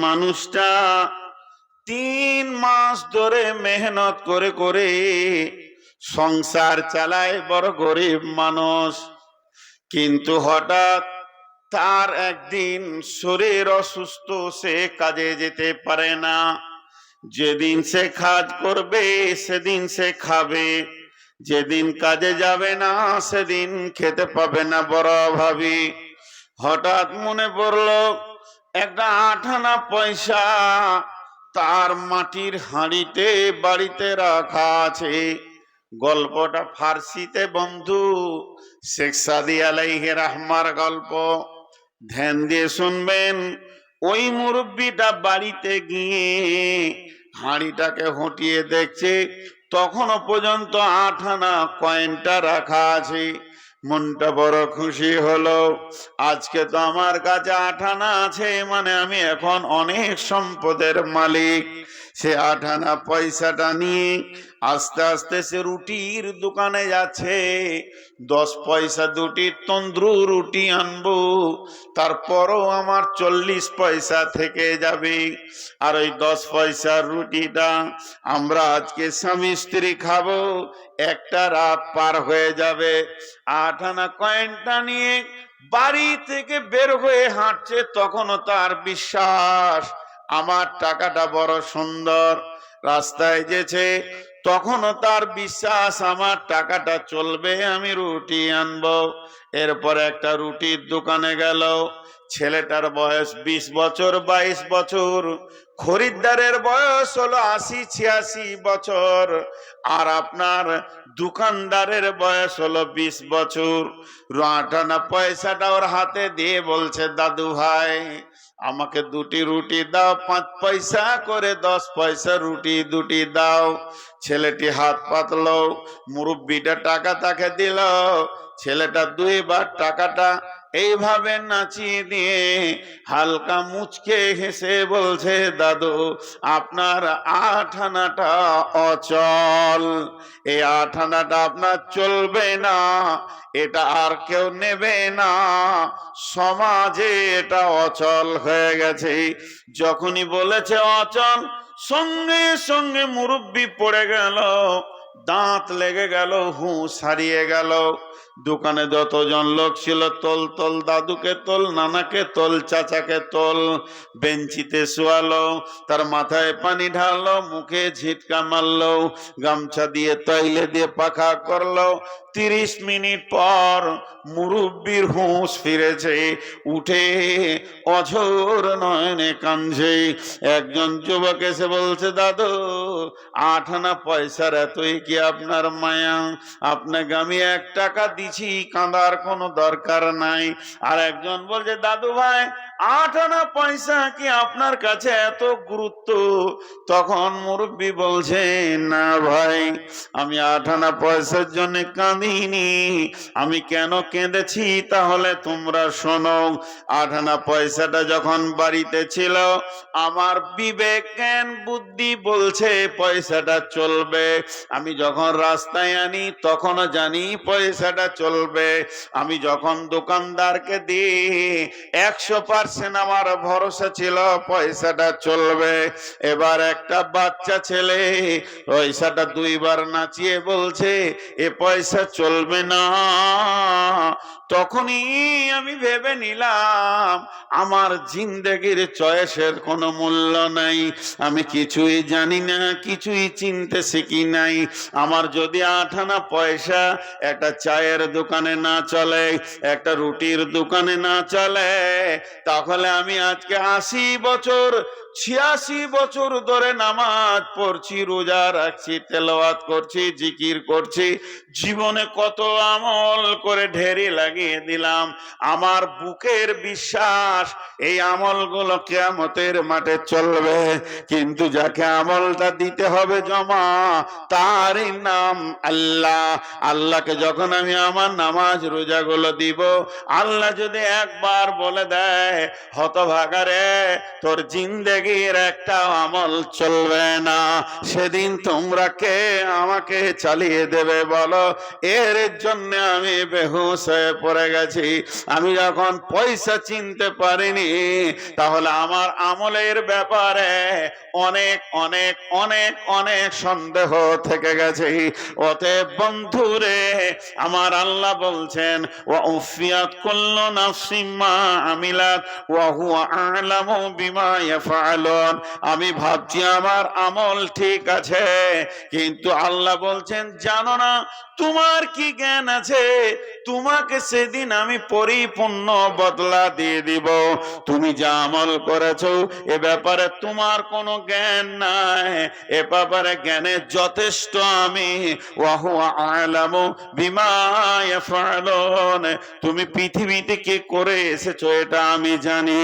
মানুষটা 3 মাস ধরে মেহনত করে করে সংসার চালায়, বড় গরিব মানুষ। কিন্তু হঠাৎ তার একদিন শরীর অসুস্থ, সে কাজে যেতে পারে না। যেদিন সে কাজ করবে সেদিন সে খাবে, যেদিন কাজে যাবে না সেদিন খেতে পাবে না, বড় অভাবী। হঠাৎ মনে পড়লো একটা 8 আনা পয়সা তার মাটির হাঁড়িতে বাড়িতে রাখা আছে। গল্পটা ফার্সিতে বন্ধু, শেখ সাদি আলাইহি রাহমার গল্প। ধ্যান দিয়ে শুনবেন। ওই মুরব্বিটা বাড়িতে গিয়ে হাঁড়িটাকে হটিয়ে দেখছে, তখনও পর্যন্ত 8 আনা কয়েনটা রাখা আছে। মনটা বড় খুশি হলো, আজকে তো আমার কাছে 8 আনা আছে, মানে আমি এখন অনেক সম্পদের মালিক। সে 8 আনা পয়সাটা নিয়ে আস্তে আস্তে সে রুটির দোকানে যাচ্ছে। 10 পয়সা দুটি তন্দ্রু রুটি আনবো, তারপরও আমার 40 পয়সা থেকে যাবে। আর ওই 10 পয়সার রুটিটা আমরা আজকে স্বামী স্ত্রী খাবো, একটা রাত পার হয়ে যাবে। 8 আনা কয়েনটা নিয়ে বাড়ি থেকে বের হয়ে হাঁটছে, তখনও তার বিশ্বাস আমার টাকাটা বড় সুন্দর। রাস্তায় যেছে, তখনও তার বিশ্বাস আমার টাকাটা চলবে, আমি রুটি আনবো। এরপর একটা রুটির দোকানে গেল। ছেলেটার বয়স 20 বছর 22 বছর, খরিদ্দারের বয়স হলো 80-86 বছর, আর আপনার দোকানদারের বয়স হলো 20 বছর। 8 আনা পয়সাটা ওর হাতে দিয়ে বলছে, দাদু ভাই আমাকে দুটি রুটি দাও, 5 পয়সা করে 10 পয়সা রুটি দুটি দাও। ছেলেটি হাত পাতলো, মুরব্বিটা টাকা তাকে দিল। ছেলেটা 2 বার টাকাটা এইভাবে নাচিয়ে দিয়ে হালকা মুচকে হেসে বলছে, দাদু আপনার 8 আনাটা অচল, এই 8 আনাটা আপনার চলবে না, এটা আর কেউ নেবে না, সমাজে এটা অচল হয়ে গেছে। যখনই বলেছে অচল, সঙ্গে সঙ্গে মুরব্বি পড়ে গেল, দাঁত লেগে গেল, হুঁশ হারিয়ে গেল। দোকানে যতজন লোক ছিল, তোল তোল, দাদুকে তোল, নানাকে তোল, চাচাকে তোল। বেঞ্চিতে শোয়ালো, তার মাথায় পানি ঢাললো, মুখে ঝিটকা মারলো, গামছা দিয়ে তৈলে দিয়ে পাখা করলো। 30 মিনিট পর মুরব্বির হুঁশ ফিরেছে, উঠে অঝোর নয়নে কাঁদছে। একজন যুবক এসে বলছে, দাদু 8 আনা পয়সার এতই কি আপনার মায়া? আপনাকে আমি 1 টাকা দিছি, কাঁদার কোনো দরকার নাই। আর একজন বলছে, দাদু ভাই 8 আনা পয়সা কি আপনার কাছে এত গুরুত্ব? তখন মুরব্বি বলছে, না ভাই, আমি 8 আনা পয়সার জন্য কাঁদিনি। আমি কেন কেঁদেছি তাহলে তোমরা শোনো। 8 আনা পয়সাটা যখন বাড়িতে ছিল, আমার বিবেক জ্ঞান বুদ্ধি বলছে পয়সাটা চলবে। আমি যখন রাস্তায় আনি তখনও জানি পয়সাটা চলবে। আমি যখন দোকানদারকে দিই 100% আমার ভরসা ছিল পয়সাটা চলবে। এবার একটা বাচ্চা ছেলে পয়সাটা 2 বার নাচিয়ে বলছে এ পয়সা চলবে না। তখনই আমি ভেবে নিলাম আমার জিন্দেগির চয়েসের কোনো মূল্য নাই, আমি কিছুই জানি না, কিছুই চিনতে শিখি নাই। আমার যদি 8 আনা পয়সা একটা চায়ের দোকানে না চলে, একটা রুটির দোকানে না চলে, তাহলে আমি আজকে 80 বছর 86 বছর ধরে নামাজ পড়ছি, রোজা রাখছি, তেলাওয়াত করছি, জিকির করছি, জীবনে কত আমল করে ঢেরি লাগিয়ে দিলাম। আমার বুকের বিশ্বাস এই আমলগুলো কিয়ামতের মাঠে চলবে, কিন্তু যাকে আমলটা দিতে হবে জমা, তারই নাম আল্লাহ। আল্লাহকে যখন আমি আমার নামাজ রোজাগুলো দিব, আল্লাহ যদি একবার বলে দেয়, হতভাগারে তোর জিন্দেগির একটা আমল চলবে না, সেদিন তোমরা কে আমাকে চালিয়ে দেবে বলো? এর জন্য আমি বেহুশ হয়ে পড়ে গেছি। আমি যখন পয়সা চিনতে পারিনি, তাহলে আমার আমলের ব্যাপারে অনেক অনেক অনেক অনেক সন্দেহ থেকে গেছে। অতএব বন্ধুরে, আমার আল্লাহ বলছেন ওয়া উফিয়াত কুল্লু নাফসিম মা আমিলাত ওয়া হুয়া আ'লামু বিমা ইয়াফআলুন। আমি ভাবছি আমার আমল ঠিক আছে, কিন্তু আল্লাহ বলছেন জানো না তোমার কি জ্ঞান আছে, তোমাকে সেদিন আমি পরিপূর্ণ বদলা দিয়ে দিব। তুমি যা আমল করেছো এ ব্যাপারে তোমার কোনো জ্ঞান নাই, এ ব্যাপারে জ্ঞানের যথেষ্ট আমি। ওয়া হুয়া আ'লামু বিমা ইয়াফআলুন। তুমি পৃথিবীতে কি করে এসেছো এটা আমি জানি।